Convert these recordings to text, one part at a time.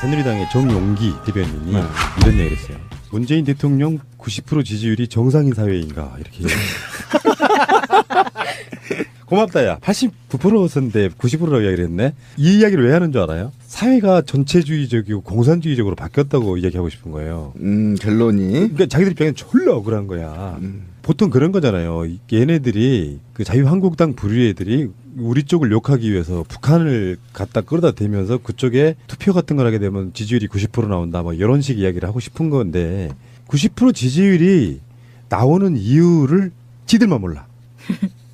새누리당의 정용기 대변인이 이런 얘기를 했어요. 문재인 대통령 90% 지지율이 정상인 사회인가 이렇게. 고맙다 야. 89%였는데 90%라고 이야기를 했네. 이 이야기를 왜 하는 줄 알아요? 사회가 전체주의적이고 공산주의적으로 바뀌었다고 이야기하고 싶은 거예요. 결론이. 그러니까 자기들 입장에는 졸라 억울한 거야. 보통 그런 거잖아요. 얘네들이 그 자유한국당 부류 애들이 우리 쪽을 욕하기 위해서 북한을 갖다 끌어다 대면서 그쪽에 투표 같은 걸 하게 되면 지지율이 90% 나온다 뭐 이런 식 이야기를 하고 싶은 건데 90% 지지율이 나오는 이유를 지들만 몰라.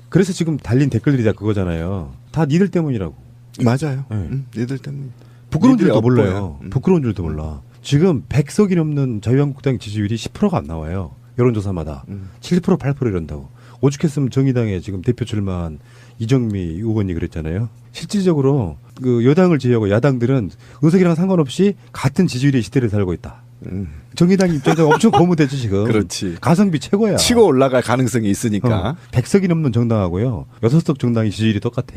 그래서 지금 달린 댓글들이 다 그거잖아요. 다 니들 때문이라고. 맞아요. 네. 니들 때문. 부끄러운 줄도 몰라요. 부끄러운 줄도 몰라. 지금 100석이 넘는 자유한국당 지지율이 10%가 안 나와요. 여론조사마다. 7% 8% 이런다고. 오죽했으면 정의당에 지금 대표 출마한 이정미 의원이 그랬잖아요. 실질적으로 그 여당을 제외하고 야당들은 의석이랑 상관없이 같은 지지율의 시대를 살고 있다. 정의당 입장에서 엄청 고무되지 지금. 그렇지. 가성비 최고야. 치고 올라갈 가능성이 있으니까. 100석이 넘는 정당하고요. 6석 정당이 지지율이 똑같아.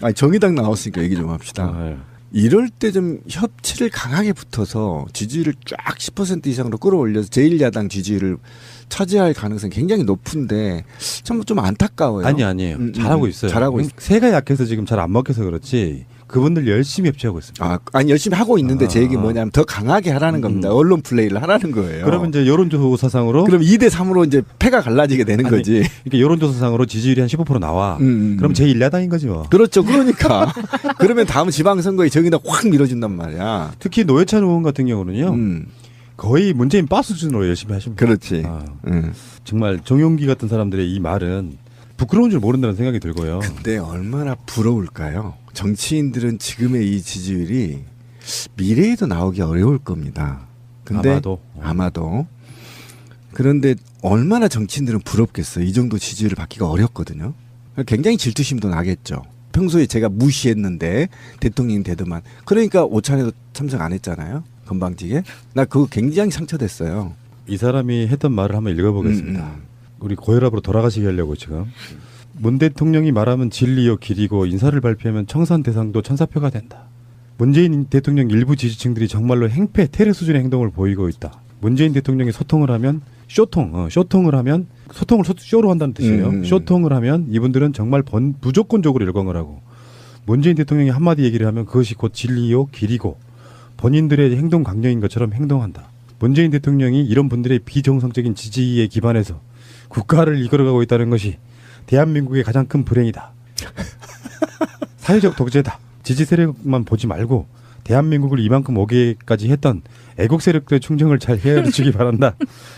아니, 정의당 나왔으니까 얘기 좀 합시다. 네. 이럴 때 좀 협치를 강하게 붙어서 지지율을 쫙 10% 이상으로 끌어올려서 제1야당 지지율을 차지할 가능성이 굉장히 높은데 좀 안타까워요. 아니에요. 잘하고 있어요. 잘하고 있어요. 새가 약해서 지금 잘 안 먹혀서 그렇지. 그분들 열심히 협치하고 있습니다. 아니 열심히 하고 있는데 제 얘기 뭐냐면 더 강하게 하라는 겁니다. 언론 플레이를 하라는 거예요. 그러면 이제 여론조사상으로 그럼 2대 3으로 이제 패가 갈라지게 되는 거지. 그러니까 여론조사상으로 지지율이 한 15% 나와. 그럼 제1야당인 거지 뭐. 그렇죠. 그러니까 그러면 다음 지방선거에 정의당 확 밀어준단 말이야. 특히 노회찬 의원 같은 경우는요. 거의 문재인 빠스 수준으로 열심히 하십니다. 그렇지. 정말 정용기 같은 사람들의 이 말은 부끄러운 줄 모른다는 생각이 들고요. 근데 얼마나 부러울까요? 정치인들은 지금의 이 지지율이 미래에도 나오기 어려울 겁니다. 근데 아마도. 그런데 얼마나 정치인들은 부럽겠어요. 이 정도 지지율을 받기가 어렵거든요. 굉장히 질투심도 나겠죠. 평소에 제가 무시했는데 대통령이 되더만. 그러니까 오찬에도 참석 안 했잖아요. 건방지게. 나 그거 굉장히 상처됐어요. 이 사람이 했던 말을 한번 읽어보겠습니다. 우리 고혈압으로 돌아가시게 하려고 지금. 문 대통령이 말하면 진리요 길이고 인사를 발표하면 청산 대상도 천사표가 된다. 문재인 대통령 일부 지지층들이 정말로 행패 테러 수준의 행동을 보이고 있다. 문재인 대통령이 소통을 하면 쇼통을 하면 소통을 쇼로 한다는 뜻이에요. 쇼통을 하면 이분들은 정말 무조건적으로 열광을 하고 문재인 대통령이 한마디 얘기를 하면 그것이 곧 진리요 길이고 본인들의 행동 강령인 것처럼 행동한다. 문재인 대통령이 이런 분들의 비정상적인 지지에 기반해서 국가를 이끌어가고 있다는 것이 대한민국의 가장 큰 불행이다. 사회적 독재다. 지지 세력만 보지 말고 대한민국을 이만큼 오게까지 했던 애국 세력들의 충정을 잘 헤아려주기 바란다.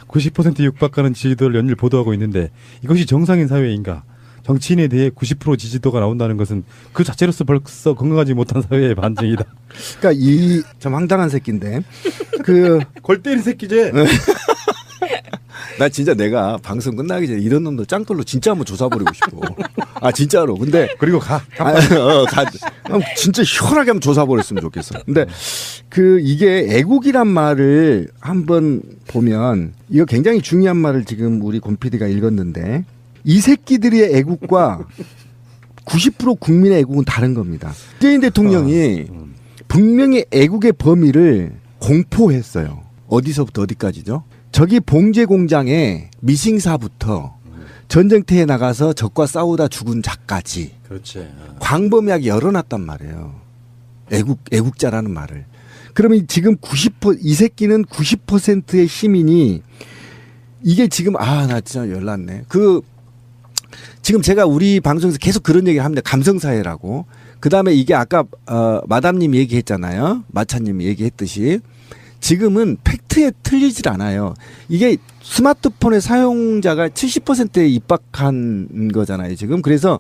90% 육박하는 지지도를 연일 보도하고 있는데 이것이 정상인 사회인가? 정치인에 대해 90% 지지도가 나온다는 것은 그 자체로서 벌써 건강하지 못한 사회의 반증이다. 그러니까 이 참 황당한 새끼인데 그 골 때린 새끼지. 나 진짜 내가 방송 끝나기 전에 이런 놈들 짱돌로 진짜 한번 조사버리고 싶어. 아 진짜로. 근데 그리고 가. 진짜 시원하게 한번 조사버렸으면 좋겠어. 근데 그 이게 애국이란 말을 한번 보면 이거 굉장히 중요한 말을 지금 우리 권 PD가 읽었는데 이 새끼들의 애국과 90% 국민의 애국은 다른 겁니다. 문재인 대통령이 분명히 애국의 범위를 공포했어요. 어디서부터 어디까지죠? 저기 봉제 공장에 미싱사부터 전쟁터에 나가서 적과 싸우다 죽은 자까지 그렇지. 광범위하게 열어놨단 말이에요. 애국자라는 말을. 그러면 지금 이 새끼는 90%의 시민이 이게 지금 나 진짜 열났네. 지금 제가 우리 방송에서 계속 그런 얘기를 합니다. 감성사회라고. 그다음에 이게 아까 마담님 얘기했잖아요. 마차님 얘기했듯이 지금은 팩트에 틀리질 않아요. 이게 스마트폰의 사용자가 70%에 입박한 거잖아요, 지금. 그래서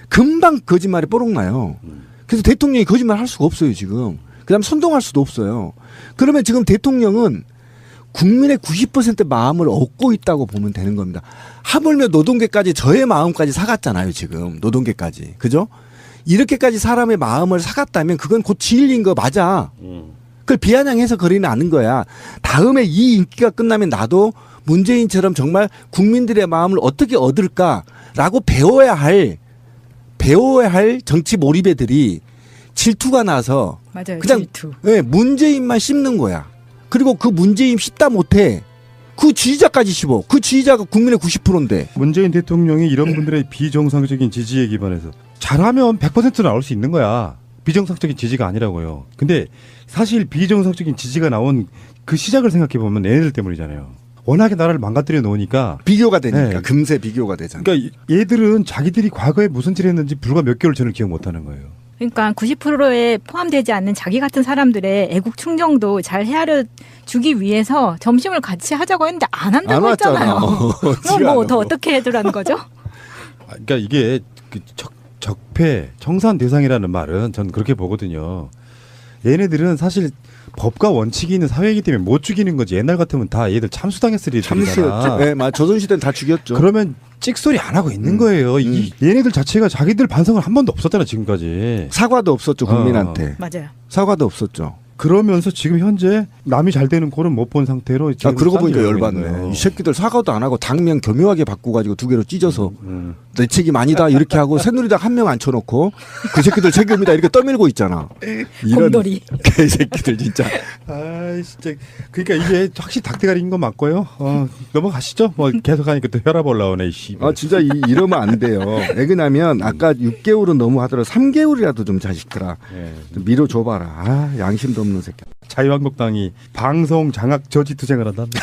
금방 거짓말이 뽀록 나요. 그래서 대통령이 거짓말 할 수가 없어요, 지금. 그다음 선동할 수도 없어요. 그러면 지금 대통령은 국민의 90% 마음을 얻고 있다고 보면 되는 겁니다. 하물며 노동계까지 저의 마음까지 사갔잖아요, 지금. 노동계까지. 그죠? 이렇게까지 사람의 마음을 사갔다면 그건 곧 진리인 거 맞아. 그걸 비아냥해서 거리는 않은 거야. 다음에 이 인기가 끝나면 나도 문재인처럼 정말 국민들의 마음을 어떻게 얻을까라고 배워야 할 정치 몰입애들이 질투가 나서 맞아요. 그냥 질투. 네, 문재인만 씹는 거야. 그리고 그 문재인 씹다 못해 그 지지자까지 씹어. 그 지지자가 국민의 90%인데. 문재인 대통령이 이런 분들의 비정상적인 지지에 기반해서 잘하면 100% 나올 수 있는 거야. 비정상적인 지지가 아니라고요. 근데 사실 비정상적인 지지가 나온 그 시작을 생각해 보면 얘네들 때문이잖아요. 워낙에 나라를 망가뜨려 놓으니까. 비교가 되니까 네. 금세 비교가 되잖아. 그러니까 얘들은 자기들이 과거에 무슨 짓을 했는지 불과 몇 개월 전을 기억 못 하는 거예요. 그러니까 90%에 포함되지 않는 자기 같은 사람들의 애국 충정도 잘 헤아려 주기 위해서 점심을 같이 하자고 했는데 안 한다고 했잖아요. 그럼 뭐 더 어떻게 해두라는 거죠? 그러니까 이게 그 적폐 청산 대상이라는 말은 전 그렇게 보거든요. 얘네들은 사실 법과 원칙이 있는 사회이기 때문에 못 죽이는 거지. 옛날 같으면 다 얘들 참수당했을 일이잖아. 참수였죠. 네, 맞. 조선시대는 다 죽였죠. 그러면 찍소리 안 하고 있는 거예요. 얘네들 자체가 자기들 반성을 한 번도 없었잖아 지금까지. 사과도 없었죠 국민한테. 맞아요. 사과도 없었죠. 그러면서 지금 현재 남이 잘 되는 꼴은 못 본 상태로. 아 그러고 보니까 싼 일을 하고 있는 열받네. 거예요. 이 새끼들 사과도 안 하고 당면 교묘하게 바꿔가지고 두 개로 찢어서 음. 내 책임 아니다 이렇게 하고 새누리당 한 명 앉혀놓고 그 새끼들 책임이다 이렇게 떠밀고 있잖아. 이런 곰돌이. 개새끼들 진짜. 아 진짜 그러니까 이게 확실히 닭대가리인 건 맞고요. 넘어가시죠. 뭐 계속 하니까 또 혈압 올라오네. 씨. 아 진짜 이러면 안 돼요. 왜 그러냐면 아까 6개월은 너무 하더라도 3개월이라도 좀 자식들아 예. 좀 밀어줘봐라. 아 양심도 없는 새끼. 자유한국당이 방송 장악 저지 투쟁을 한답니다.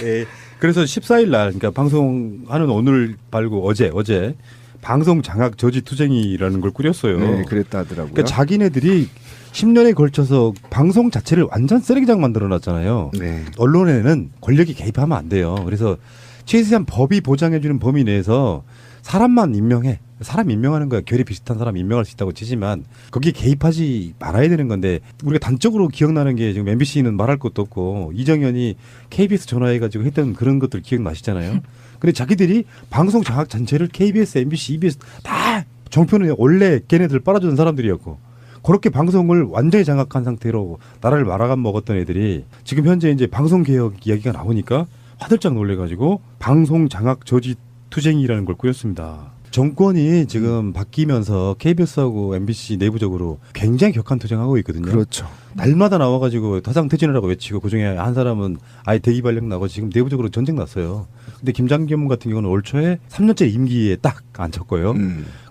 예, 그래서 14일 날, 그러니까 방송하는 오늘 말고 어제 방송 장악 저지 투쟁이라는 걸 꾸렸어요. 네, 그랬다 하더라고요. 그러니까 자기네들이 10년에 걸쳐서 방송 자체를 완전 쓰레기장 만들어놨잖아요. 네. 언론에는 권력이 개입하면 안 돼요. 그래서 최소한 법이 보장해주는 범위 내에서 사람만 임명해. 사람 임명하는 거야. 결이 비슷한 사람 임명할 수 있다고 치지만 거기에 개입하지 말아야 되는 건데 우리가 단적으로 기억나는 게 지금 MBC는 말할 것도 없고 이정현이 KBS 전화해가지고 했던 그런 것들 기억나시잖아요. 근데 자기들이 방송 장악 전체를 KBS, MBC, EBS 다 정표는 원래 걔네들 빨아주는 사람들이었고 그렇게 방송을 완전히 장악한 상태로 나라를 말아간 먹었던 애들이 지금 현재 이제 방송 개혁 이야기가 나오니까 화들짝 놀래가지고 방송 장악 저지 투쟁이라는 걸 꾸렸습니다. 정권이 지금 바뀌면서 KBS하고 MBC 내부적으로 굉장히 격한 투쟁하고 있거든요. 그렇죠. 날마다 나와가지고 타상퇴진이라고 외치고 그중에 한 사람은 아예 대기발령 나고 지금 내부적으로 전쟁 났어요. 근데 김장겸 같은 경우는 올 초에 3년째 임기에 딱 앉혔고요.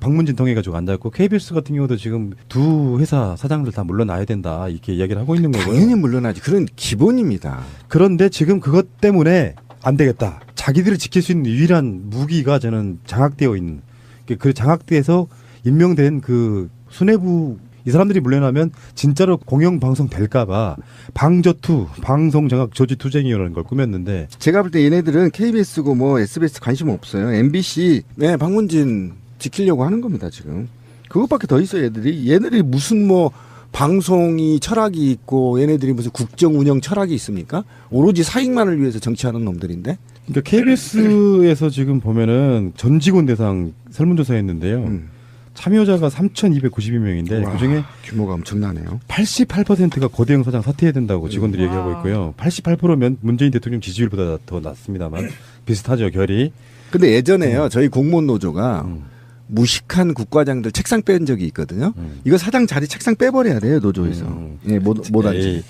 박문진 통해가지고 앉았고 KBS 같은 경우도 지금 두 회사 사장들 다 물러나야 된다 이렇게 이야기를 하고 있는 거고요. 당연히 물러나지. 그런 기본입니다. 그런데 지금 그것 때문에 안 되겠다. 자기들을 지킬 수 있는 유일한 무기가 저는 장악되어 있는 그 장악돼서 임명된 그 수뇌부 이 사람들이 물러나면 진짜로 공영방송 될까봐 방저투 방송 장악 저지 투쟁이라는 걸 꾸몄는데 제가 볼 때 얘네들은 KBS고 뭐 SBS 관심 없어요. MBC 네 박문진 지키려고 하는 겁니다 지금. 그것밖에 더 있어요 얘들이 무슨 뭐 방송이 철학이 있고 얘네들이 무슨 국정 운영 철학이 있습니까? 오로지 사익만을 위해서 정치하는 놈들인데. 그러니까 KBS에서 지금 보면은 전 직원 대상 설문조사했는데요. 참여자가 3,292명인데 그중에 규모가 엄청나네요. 88%가 고대형 사장 사퇴해야 된다고 직원들이 와. 얘기하고 있고요. 88%면 문재인 대통령 지지율보다 더 낮습니다만 비슷하죠 결이. 근데 예전에요 저희 공무원 노조가 무식한 국과장들 책상 뺀 적이 있거든요. 이거 사장 자리 책상 빼버려야 돼요 노조에서. 예, 못 앉지. 에이,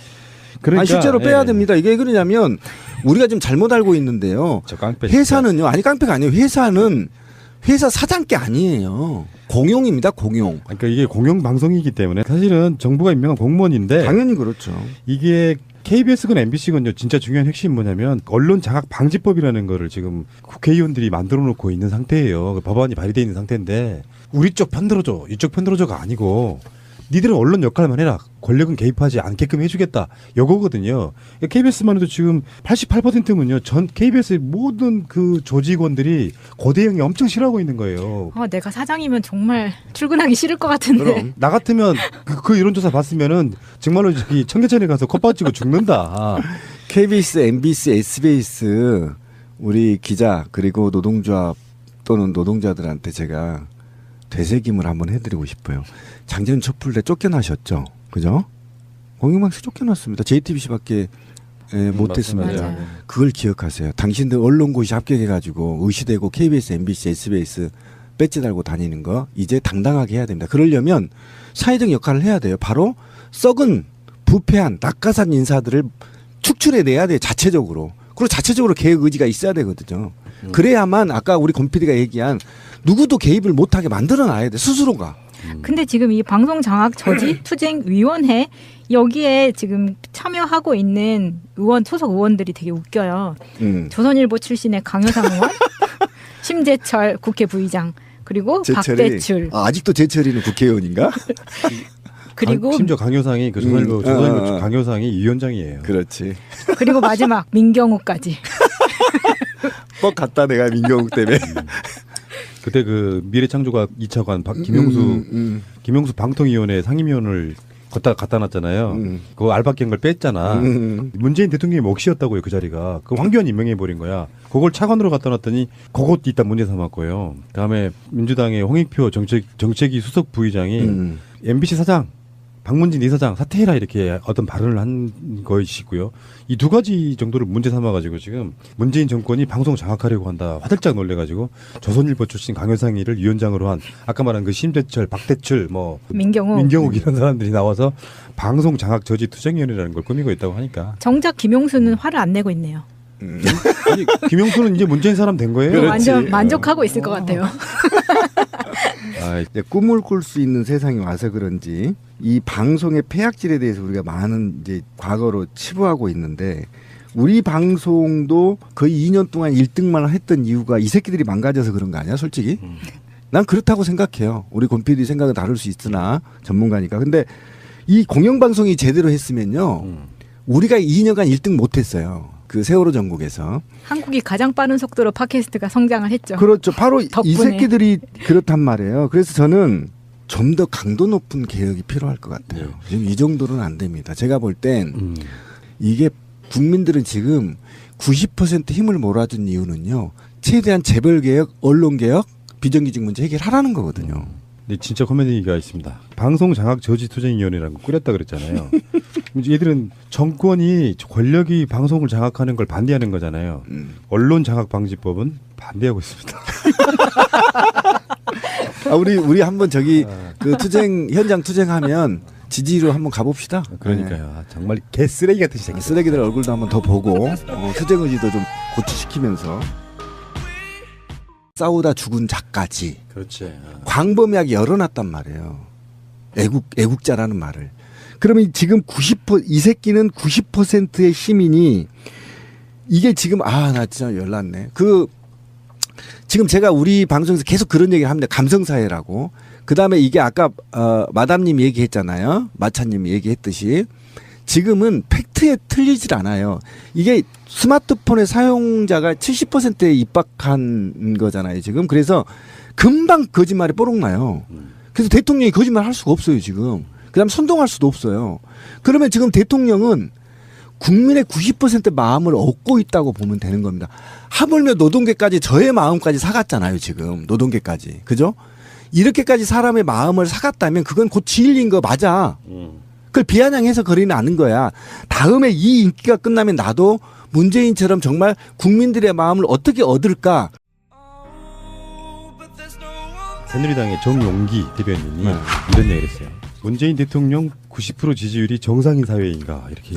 그러니까, 아니, 실제로 빼야 예. 됩니다. 이게 왜 그러냐면 우리가 지금 잘못 알고 있는데요. 저 깡패 회사는요. 아니 깡패가 아니에요. 회사는 회사 사장 게 아니에요. 공용입니다. 공용. 그러니까 이게 공영 방송이기 때문에 사실은 정부가 임명한 공무원인데 당연히 그렇죠. 이게 KBS건 MBC건요 진짜 중요한 핵심이 뭐냐면 언론 장악 방지법이라는 거를 지금 국회의원들이 만들어 놓고 있는 상태예요. 그 법안이 발의되어 있는 상태인데 우리 쪽 편들어줘 이쪽 편들어줘가 아니고 니들은 언론 역할만 해라. 권력은 개입하지 않게끔 해주겠다. 요거거든요. KBS만 해도 지금 88%면요. 전 KBS의 모든 그 조직원들이 고대형이 엄청 싫어하고 있는 거예요. 내가 사장이면 정말 출근하기 싫을 것 같은데. 그럼. 나 같으면 그 여론조사 봤으면은 정말로 저기 청계천에 가서 컵 빠지고 죽는다. KBS, MBC, SBS 우리 기자 그리고 노동조합 또는 노동자들한테 제가 되새김을 한번 해드리고 싶어요. 작년 촛불 때 쫓겨나셨죠, 그죠? 공영방송 쫓겨났습니다. JTBC밖에 못했습니다. 맞아요. 그걸 기억하세요. 당신들 언론고시 합격해가지고 의시되고 KBS, MBC, SBS 배지 달고 다니는 거 이제 당당하게 해야 됩니다. 그러려면 사회적 역할을 해야 돼요. 바로 썩은 부패한 낙하산 인사들을 축출해내야 돼요. 자체적으로. 그리고 자체적으로 개혁 의지가 있어야 되거든요. 그래야만 아까 우리 권 PD가 얘기한 누구도 개입을 못하게 만들어놔야 돼. 스스로가. 근데 지금 이 방송 장악 저지 투쟁 위원회 여기에 지금 참여하고 있는 의원 소속 의원들이 되게 웃겨요. 조선일보 출신의 강효상 의원, 심재철 국회 부의장, 그리고 박대출. 아직도 재철이는 국회의원인가? 그리고 심지어 강효상이 그 조선일보 강효상이 위원장이에요. 그렇지. 그리고 마지막 민경욱까지. 뻑 갔다 내가 민경욱 때문에. 그때 그 미래창조가 2차관 김용수 방통위원회 상임위원을 갖다 놨잖아요. 그거 알바끼는 걸 뺐잖아. 문재인 대통령이 몫이었다고요, 그 자리가. 그 황교안 임명해 버린 거야. 그걸 차관으로 갖다 놨더니 그것 이따 문제 삼았고요. 그다음에 민주당의 홍익표 정책위 수석 부의장이 MBC 사장, 박문진 이사장 사퇴해라 이렇게 어떤 발언을 한 것이고요. 이 두 가지 정도를 문제 삼아가지고 지금 문재인 정권이 방송 장악하려고 한다 화들짝 놀래가지고 조선일보 출신 강효상이를 위원장으로 한 아까 말한 그 심재철, 박대출, 뭐 민경욱 이런 사람들이 나와서 방송 장악 저지 투쟁위원회라는 걸 꾸미고 있다고 하니까 정작 김용수는 화를 안 내고 있네요. 아니, 김용수는 이제 문재인 사람 된 거예요. 완전 만족하고 있을 것 같아요. 이제 꿈을 꿀 수 있는 세상이 와서 그런지 이 방송의 폐악질에 대해서 우리가 많은 이제 과거로 치부하고 있는데 우리 방송도 거의 2년 동안 1등만 했던 이유가 이 새끼들이 망가져서 그런 거 아니야, 솔직히? 난 그렇다고 생각해요. 우리 권 PD 생각은 다를 수 있으나 전문가니까. 근데 이 공영방송이 제대로 했으면요. 우리가 2년간 1등 못했어요. 그 세월호 전국에서. 한국이 가장 빠른 속도로 팟캐스트가 성장을 했죠. 그렇죠. 바로 덕분에. 이 새끼들이 그렇단 말이에요. 그래서 저는 좀 더 강도 높은 개혁이 필요할 것 같아요. 지금 이 정도는 안 됩니다. 제가 볼 땐 이게 국민들은 지금 90% 힘을 몰아준 이유는요. 최대한 재벌개혁, 언론개혁, 비정규직 문제 해결하라는 거거든요. 근데 진짜 코미디가 있습니다. 방송 장악 저지 투쟁위원회라는 거 꾸렸다 그랬잖아요. 얘들은 정권이 권력이 방송을 장악하는 걸 반대하는 거잖아요. 언론 장악 방지법은 반대하고 있습니다. 우리 한번 저기 그 투쟁 현장 투쟁하면 지지로 한번 가봅시다. 그러니까요. 네. 정말 개 쓰레기 같은 새끼. 쓰레기들 얼굴도 한번 더 보고 투쟁 의지도 좀 고취시키면서. 싸우다 죽은 자까지. 그렇지. 광범위하게 열어놨단 말이에요. 애국자라는 말을. 그러면 지금 이 새끼는 90%의 시민이 이게 지금 나 진짜 열났네. 지금 제가 우리 방송에서 계속 그런 얘기를 합니다. 감성사회라고. 그다음에 이게 아까 마담님 얘기했잖아요. 마차님 얘기했듯이 지금은 팩트에 틀리질 않아요. 이게 스마트폰의 사용자가 70%에 입박한 거잖아요. 지금. 그래서 금방 거짓말이 뽀록 나요. 그래서 대통령이 거짓말 할 수가 없어요. 지금. 그다음 선동할 수도 없어요. 그러면 지금 대통령은 국민의 90% 마음을 얻고 있다고 보면 되는 겁니다. 하물며 노동계까지 저의 마음까지 사갔잖아요. 지금 노동계까지. 그죠? 이렇게까지 사람의 마음을 사갔다면 그건 곧 진리인 거 맞아. 그걸 비아냥해서 거리는 않은 거야. 다음에 이 인기가 끝나면 나도 문재인처럼 정말 국민들의 마음을 어떻게 얻을까. 새누리당의 정용기 대변인이 이런 얘기를 했어요. 문재인 대통령 90% 지지율이 정상인 사회인가 이렇게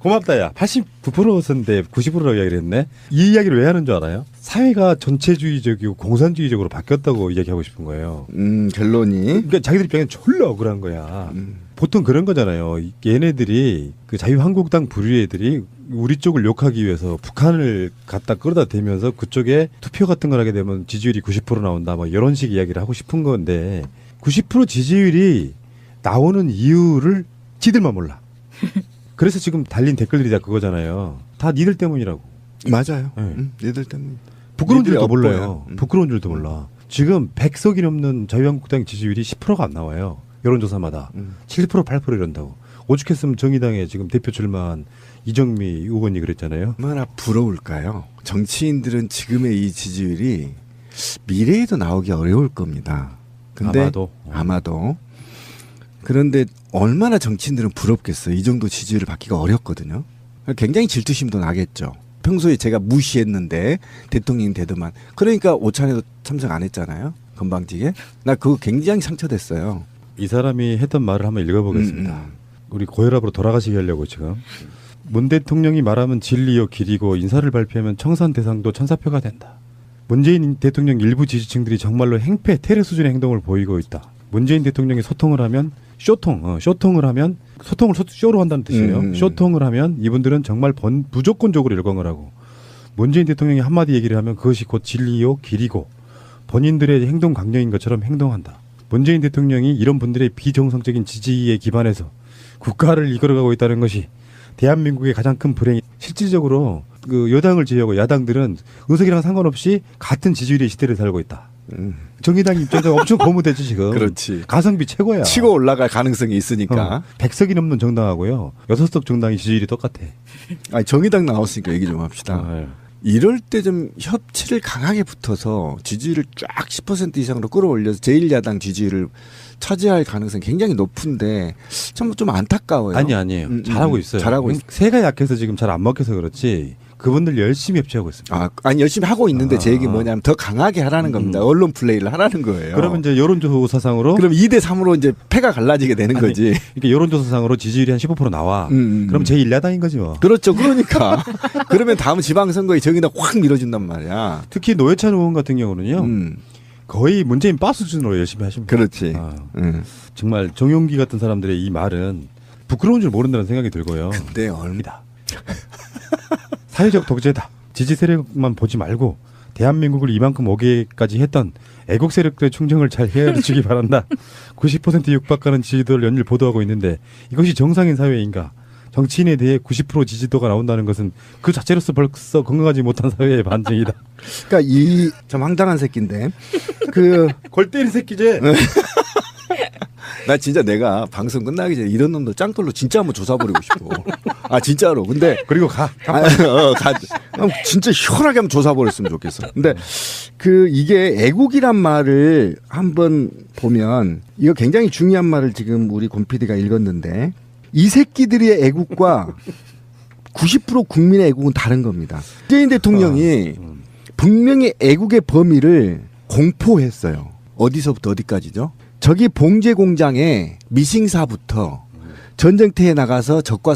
고맙다 야 89%였는데 90%라고 이야기를 했네. 이 이야기를 왜 하는 줄 알아요? 사회가 전체주의적이고 공산주의적으로 바뀌었다고 이야기하고 싶은 거예요. 결론이. 그러니까 자기들 입장엔 졸라 억울한 거야. 보통 그런 거잖아요. 얘네들이 그 자유한국당 부류 애들이 우리 쪽을 욕하기 위해서 북한을 갖다 끌어다 대면서 그쪽에 투표 같은 걸 하게 되면 지지율이 90% 나온다 뭐 이런 식 이야기를 하고 싶은 건데 90% 지지율이 나오는 이유를 지들만 몰라. 그래서 지금 달린 댓글들이 다 그거잖아요. 다 니들 때문이라고. 맞아요. 네. 니들 때문. 부끄러운 줄도 몰라요. 부끄러운 줄도 몰라. 지금 100석이 넘는 자유한국당 지지율이 10%가 안 나와요. 여론조사마다. 7% 8% 이런다고. 오죽했으면 정의당에 지금 대표 출마한 이정미 의원이 그랬잖아요. 얼마나 부러울까요? 정치인들은 지금의 이 지지율이 미래에도 나오기 어려울 겁니다. 근데 아마도. 그런데 얼마나 정치인들은 부럽겠어요. 이 정도 지지율을 받기가 어렵거든요. 굉장히 질투심도 나겠죠. 평소에 제가 무시했는데 대통령이 되더만. 그러니까 오찬에도 참석 안 했잖아요. 건방지게. 나 그거 굉장히 상처됐어요. 이 사람이 했던 말을 한번 읽어보겠습니다. 우리 고혈압으로 돌아가시게 하려고 지금. 문 대통령이 말하면 진리요 길이고 인사를 발표하면 청산 대상도 천사표가 된다. 문재인 대통령 일부 지지층들이 정말로 행패 테러 수준의 행동을 보이고 있다. 문재인 대통령이 소통을 하면 쇼통을 하면 소통을 쇼로 한다는 뜻이에요. 쇼통을 하면 이분들은 정말 무조건적으로 일광을 하고 문재인 대통령이 한마디 얘기를 하면 그것이 곧 진리요 길이고 본인들의 행동 강령인 것처럼 행동한다. 문재인 대통령이 이런 분들의 비정상적인 지지에 기반해서 국가를 이끌어가고 있다는 것이 대한민국의 가장 큰 불행이 실질적으로 그 여당을 제외하고 야당들은 의석이랑 상관없이 같은 지지율의 시대를 살고 있다. 정의당 입장에서 엄청 고무되죠 지금. 그렇지. 가성비 최고야. 치고 올라갈 가능성이 있으니까. 100석이 넘는 정당하고요. 6석 정당이 지지율이 똑같아. 아니, 정의당 나왔으니까 얘기 좀 합시다. 네. 이럴 때 좀 협치를 강하게 붙어서 지지율을 쫙 10% 이상으로 끌어올려서 제1야당 지지율을 차지할 가능성이 굉장히 높은데 좀 안타까워요. 아니에요. 잘하고 있어요. 잘하고 있어요. 새가 약해서 지금 잘 안 먹혀서 그렇지. 그분들 열심히 협치하고 있습니다. 아니 열심히 하고 있는데 제 얘기 뭐냐면 더 강하게 하라는 겁니다. 언론 플레이를 하라는 거예요. 그러면 이제 여론조사상으로 그럼 2대 3으로 이제 패가 갈라지게 되는 거지. 이렇게 여론조사상으로 지지율이 한 15% 나와. 그럼 제1야당인 거지 뭐. 그렇죠. 그러니까 그러면 다음 지방선거에 정의당 확 밀어준단 말이야. 특히 노회찬 의원 같은 경우는요. 거의 문재인 빠스 수준으로 열심히 하십니다. 그렇지. 정말 정용기 같은 사람들의 이 말은 부끄러운 줄 모른다는 생각이 들고요. 근데 얼마다. 사회적 독재다. 지지 세력만 보지 말고 대한민국을 이만큼 오게까지 했던 애국 세력들의 충정을 잘 헤아려 주기 바란다. 90% 육박하는 지지도를 연일 보도하고 있는데 이것이 정상인 사회인가? 정치인에 대해 90% 지지도가 나온다는 것은 그 자체로서 벌써 건강하지 못한 사회의 반증이다. 그러니까 이 좀 황당한 새끼인데 골 때린 새끼지. 나 진짜 내가 방송 끝나기 전에 이런 놈들 짱돌로 진짜 한번 조사버리고 싶어. 아 진짜로. 근데 그리고 가. 진짜 시원하게 한번 조사버렸으면 좋겠어. 근데 이게 애국이란 말을 한번 보면 이거 굉장히 중요한 말을 지금 우리 권 PD가 읽었는데 이 새끼들의 애국과 90% 국민의 애국은 다른 겁니다. 문재인 대통령이 분명히 애국의 범위를 공포했어요. 어디서부터 어디까지죠? 저기 봉제 공장에 미싱사부터 전쟁터에 나가서 적과